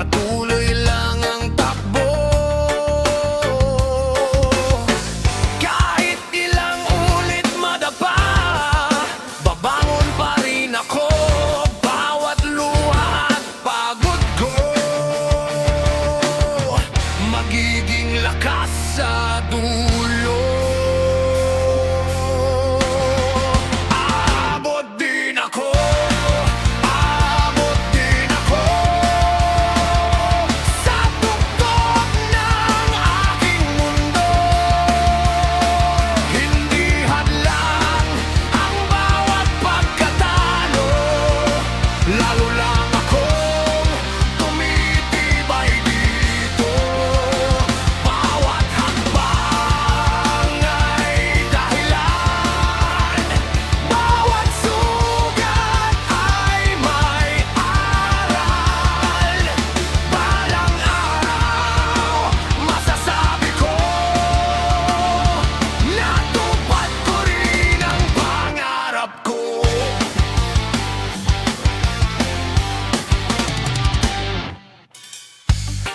patuloy lang ang takbo. Kahit ilang ulit madapa, babangon pa rin ako. Bawat luha at pagod ko magiging lakas sa dulo. Aabot din ako, aabot din ako sa tuktok ng aking mundo. Hindi hadlang ang bawat pagkatalo, lalo lang akong tumitibay dito. Bawat hakbang ay dahilan, bawat sugat ay may aral. Balang araw, masasabi ko, natupad ko rin ang pangarap ko.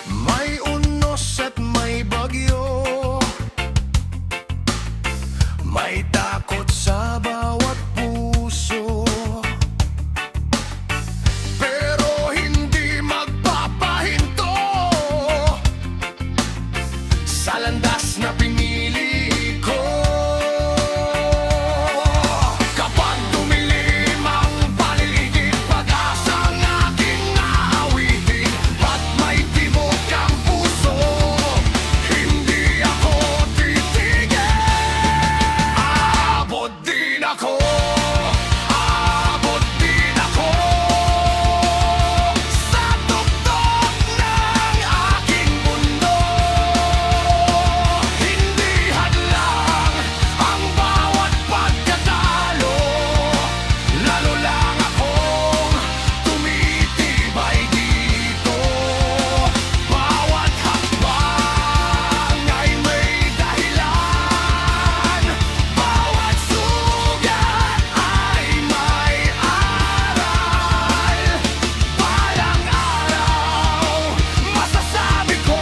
May unos at may bagyo, may takot sa bawat puso, pero hindi magpapahinto sa landas na pinili ko. Kapag dumilim ang paligid, pag-asa ang aking aawitin, at may tibok ang puso, hindi ako titigil. Aabot din ako, aabot din ako sa tuktok ng aking mundo. Hindi hadlang ang bawat pagkatalo, lalo lang akong tumitibay dito. Bawat hakbang ay may dahilan, bawat sugat ay may aral. Balang araw, masasabi ko,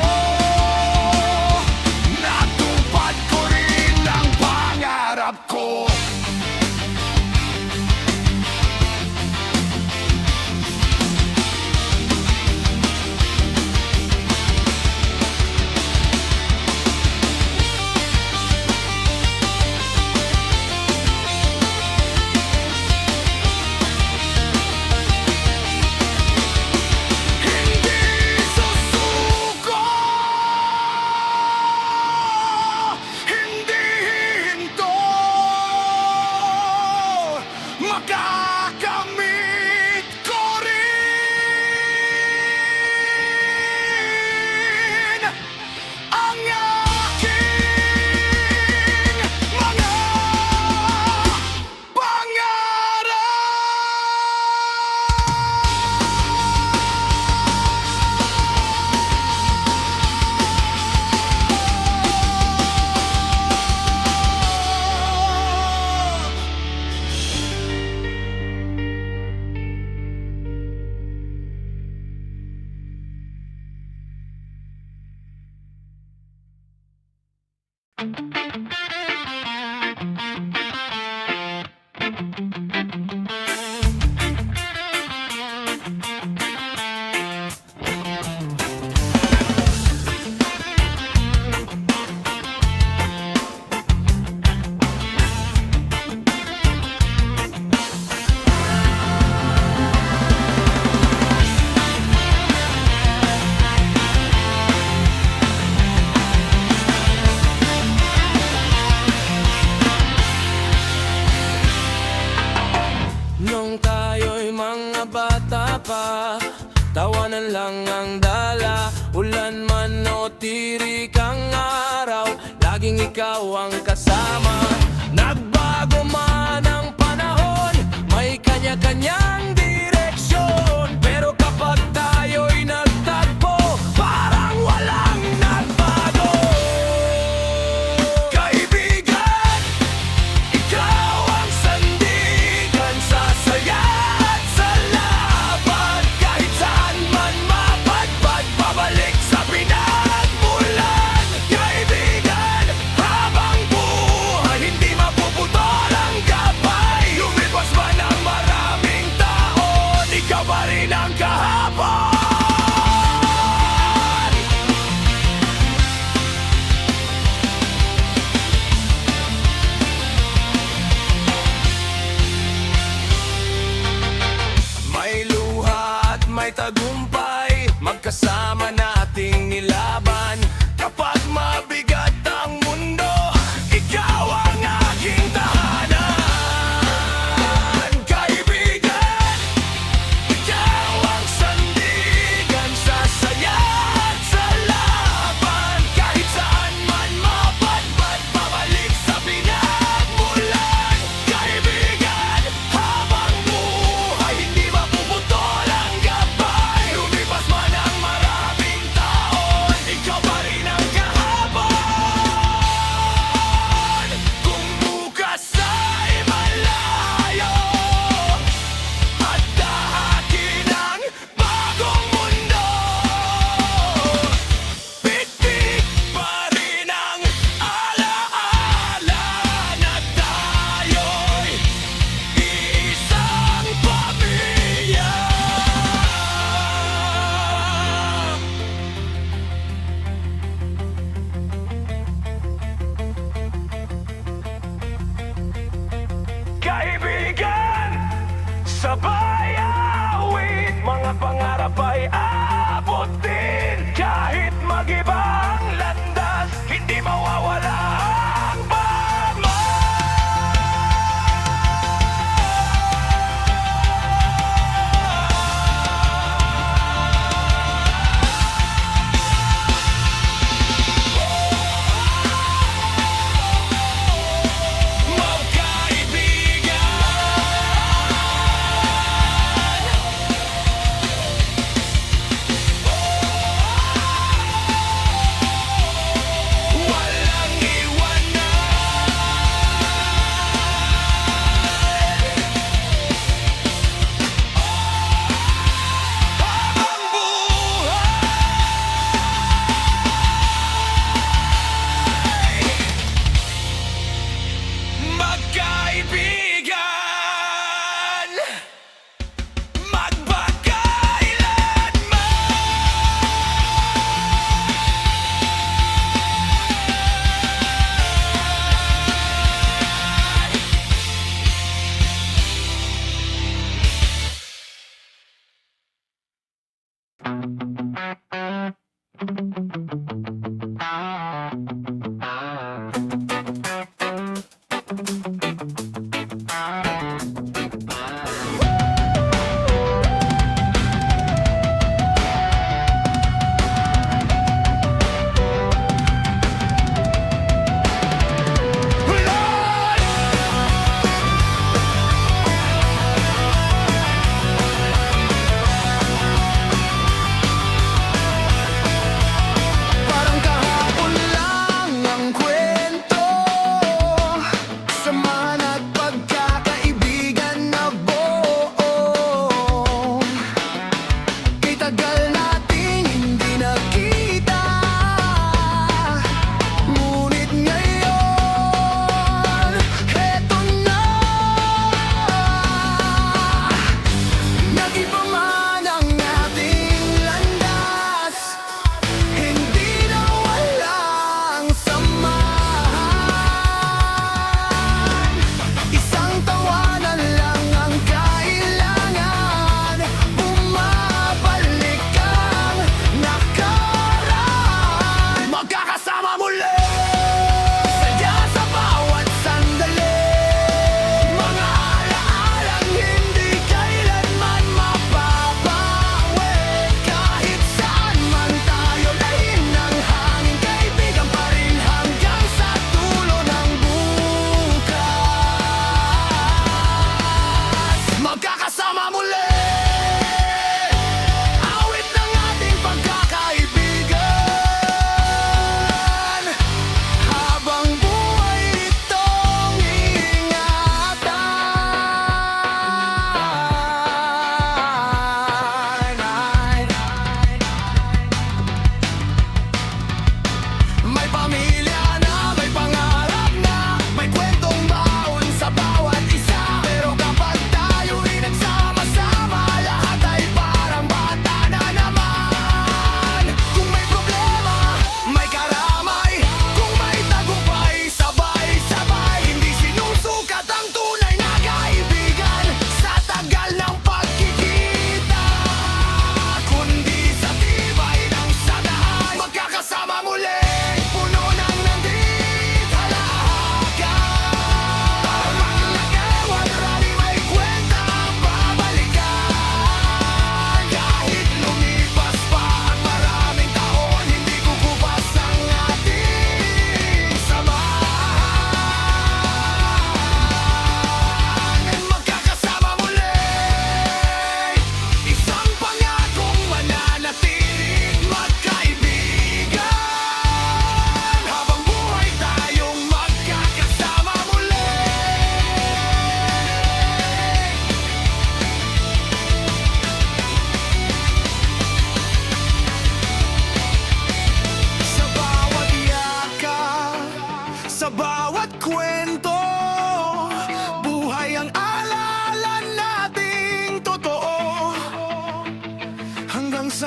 natupad ko rin ang pangarap ko. Hindi susuko, hindi hihinto, makakamit ko rin ang aking mga pangarap. Nung tayo'y mga bata pa, tawanan lang ang dala. Ulan man o tirik ang araw, laging ikaw ang kasama. Nagbago man ang panahon, may kanya-kanyang direksyon, pero kapag tayo'y nagtagpo, parang walang nagbago. Kaibigan, ikaw ang sandigan sa saya at sa laban. Kahit saan man mapadpad tagumpay, magkasama nating nilaban. Kapag mabigat ang mundo, ikaw ang aking tahanan. Kaibigan, ikaw ang sandigan sa saya at sa laban. Kahit saan man mapadpad, pabalik sa pinagmulan. Kaibigan, habang buhay, hindi mapuputol ang gabay. Lumipas man ang maraming taon, ikaw pa rin ang kahapon. Kung bukas ay malayo at dahatin ang bagong mundo, pitik pa rin ang alaala na tayo'y iisang pamilya. Kaibigan, sabay awit, mga pangarap ay abutin. Kahit mag-iba ang landas, hindi mawawala ang walang iwanan. Habang buhay, magkaibigan, magpakailanman.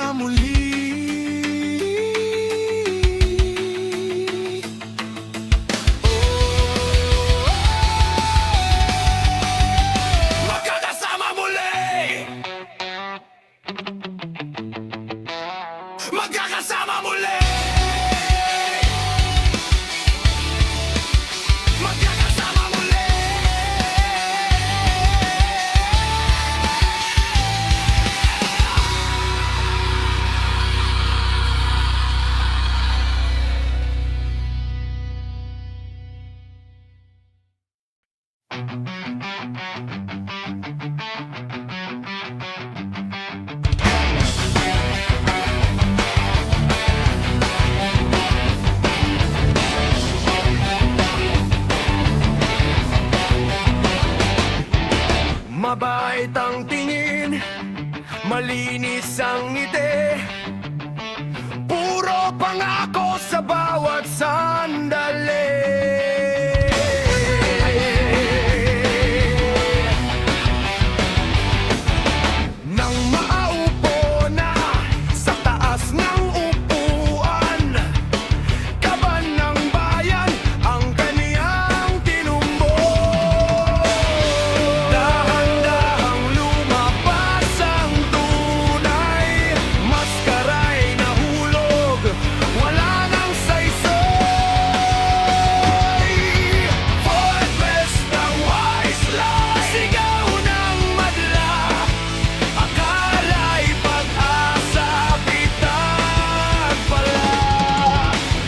sa muli. Magkakasama muli! Magkakasama muli! Magkakasama muli! Mabait ang tingin, malinis ang ngiti, puro pangako sa bawat sandali. Nang maaupo na sa taas ng upuan, kaban ng bayan ang kaniyang tinumbok. Dahan-dahang lumabas ang tunay, maskaray na hulog, wala nang saysay. Fortress ng wise lie, sigaw ng madla, akala'y pag-asa, bitag pala.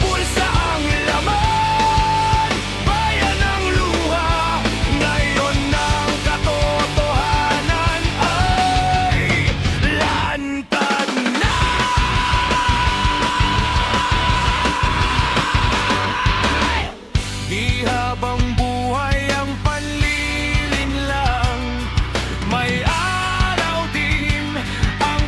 Pulsa ang laman, bayan ng luha, ngayon ang katotohanan ay lantad na. Di habang buhay ang panlilinlang, may araw din ang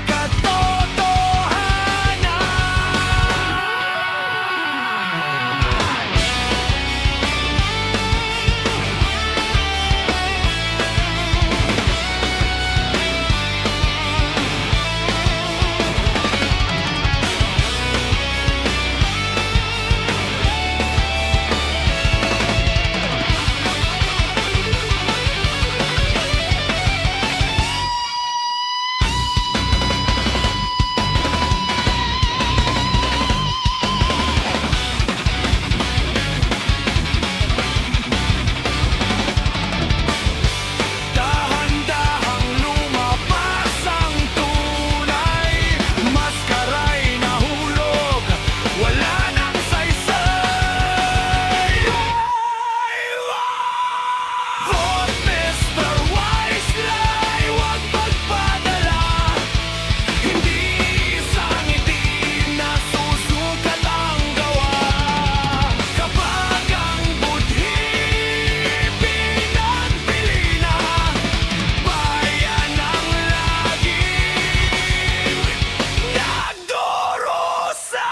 dahan-dahang lumabas ang tunay, maskaray na hulog, wala nang saysay. Vote Mr. Wise Lie, huwag magpadala, hindi isang ngiti nasusukat ang gawa. Kapag ang budhi pinagpili na, bayan ang laging nagdurusa.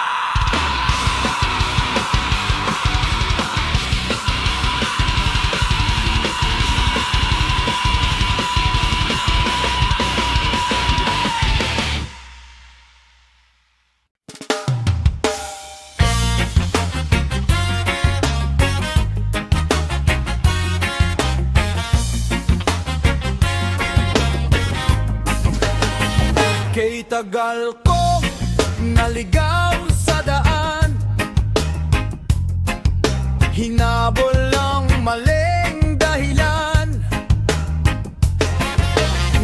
Kay tagal ko naligaw sa daan, hinabol ang maling dahilan,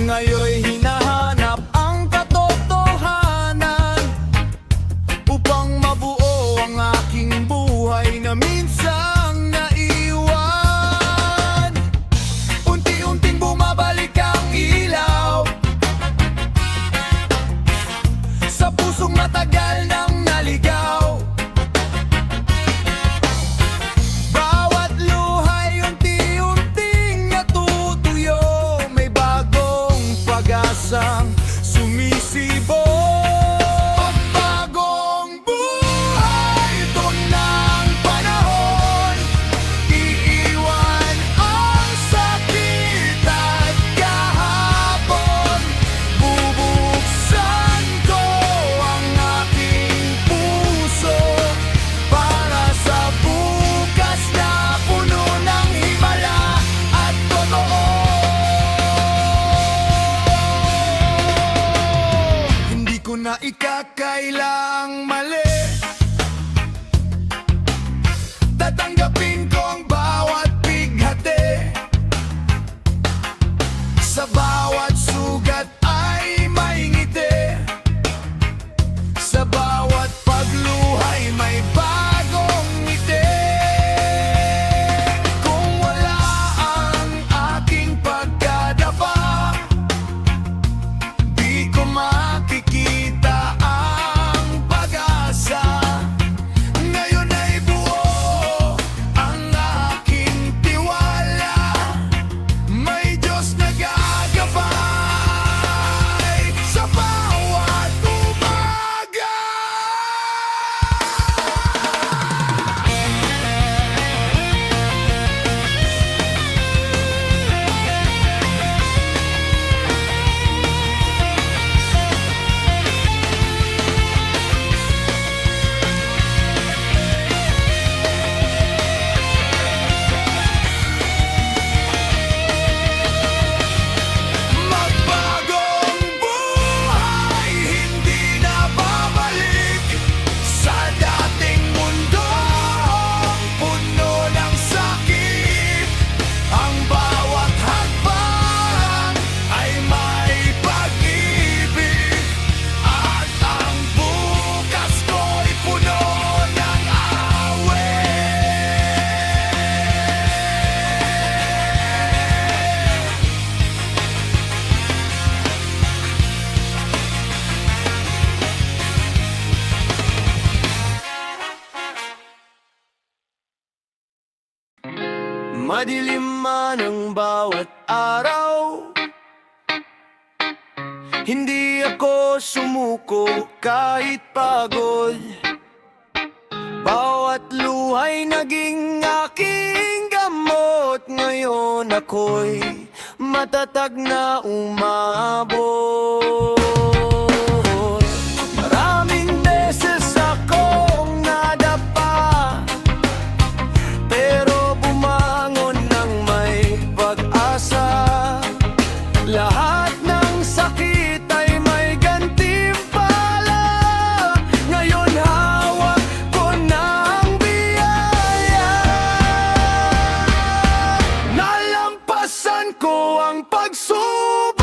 ngayon'y hinahanap ang katotohanan, upang mabuo ang aking buhay na minsang naiwan. Unti-unting bumabalik ang ilaw sa pusong matagal nang naligaw. Bawat luha'y unti-unting natutuyo, may bagong pag-asang sumisibo. Pagbagong buhay, ito ng panahon, iiwan ang sakit at kahapon. Bubuksan ko kailang mali. Tatanggapin ko ang bawat bighati. Sa bawat sugat ay may ngiti. Sa bawat pagluhay may bagong ngiti. Kung wala ang aking pagkadapa, di ko makikita ang pag-asa. Ngayon ay buo ang aking tiwala. May Diyos na gagabay sa bawat umaga. Magbagong buhay, hindi na babalik sa dating mundo puno ng sakit. Ang bawat hakbang ay may pag-ibig, at ang bukas ko'y puno ng awit. Madilim man ang bawat araw, hindi ako sumuko kahit pagod. Bawat luhay naging aking gamot. Ngayon ako'y matatag na umabot. Maraming beses akong nadapa, pero bumangon ng may pag-asa. Lahat ng sakit ay may gantimpala. Ngayon hawak ko ng biyaya. Nalampasan ko ang pagsubok.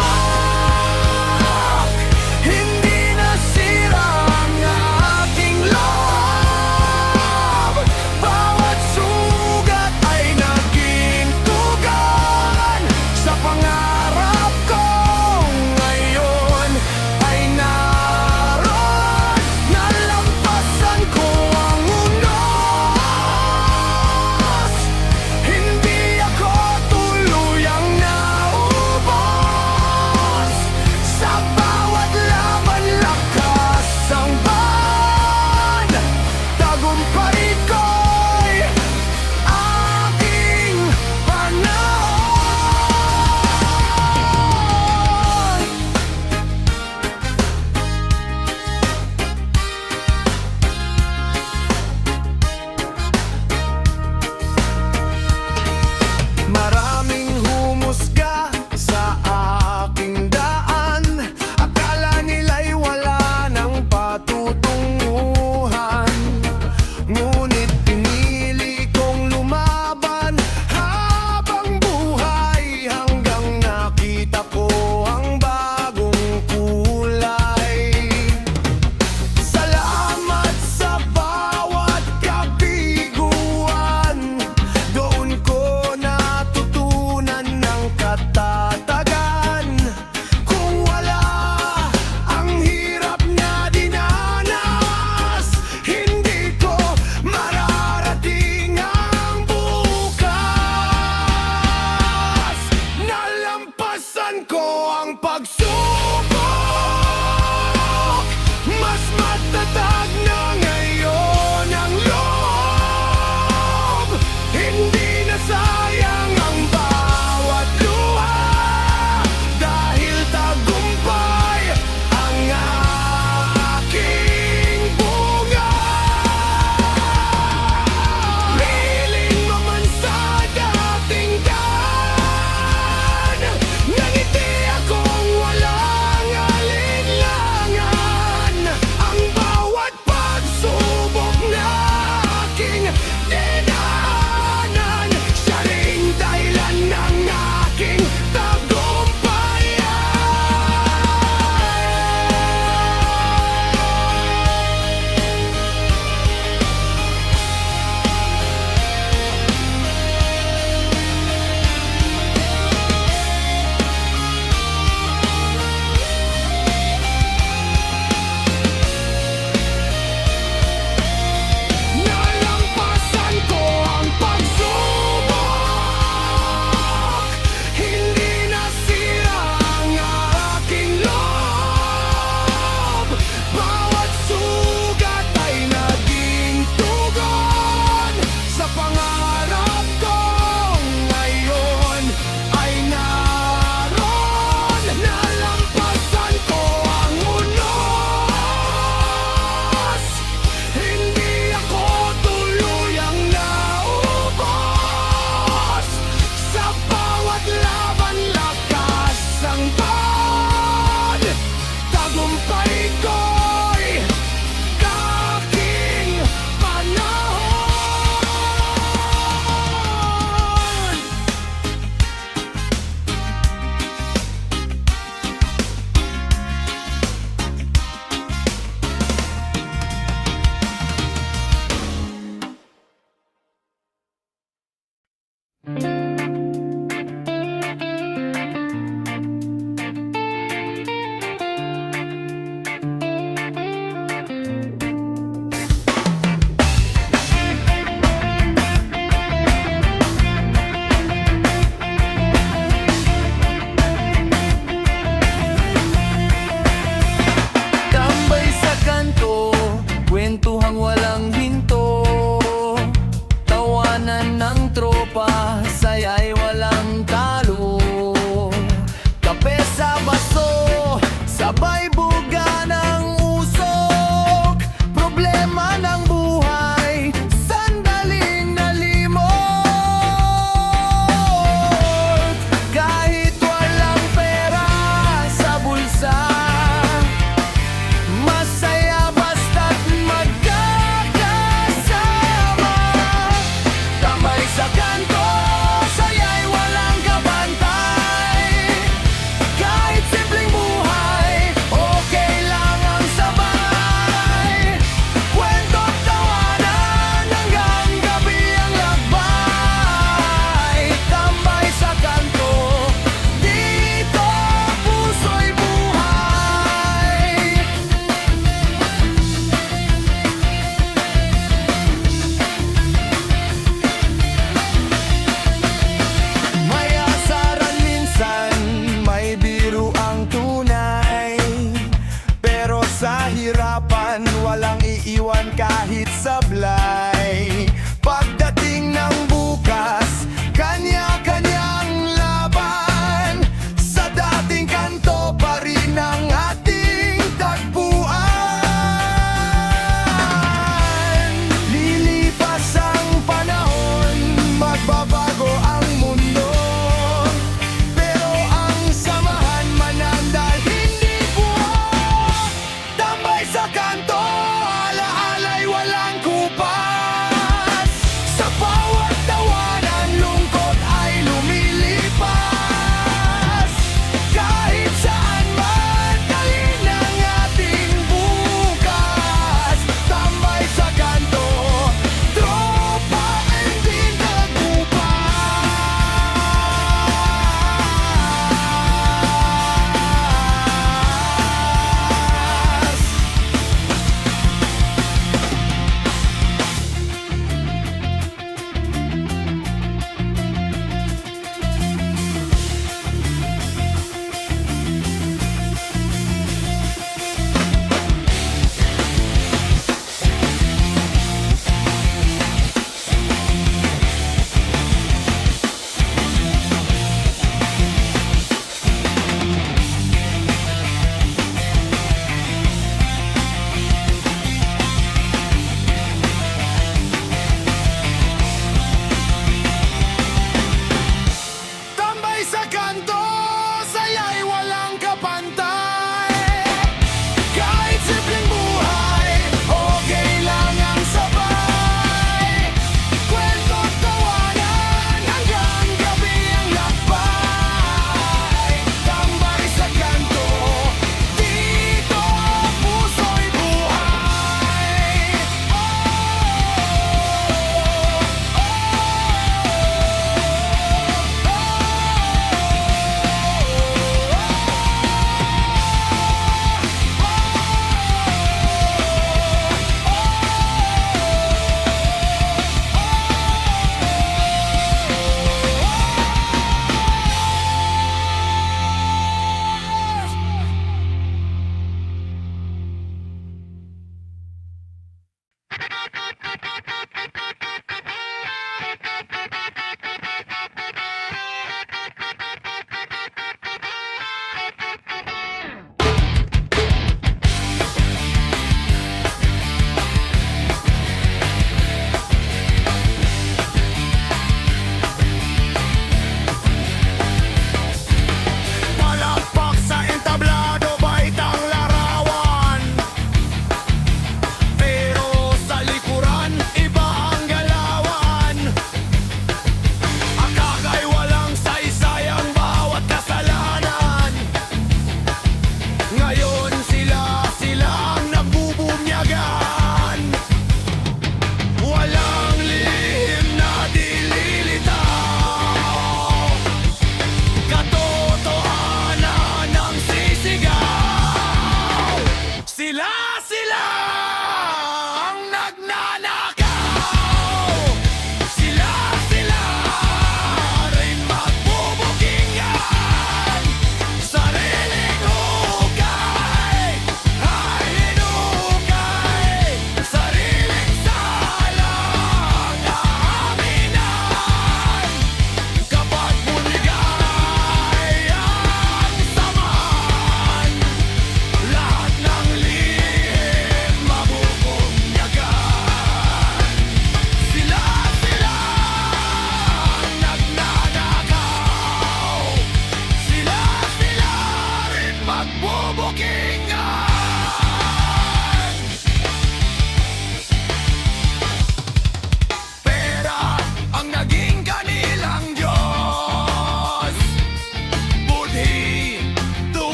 kahit sablay.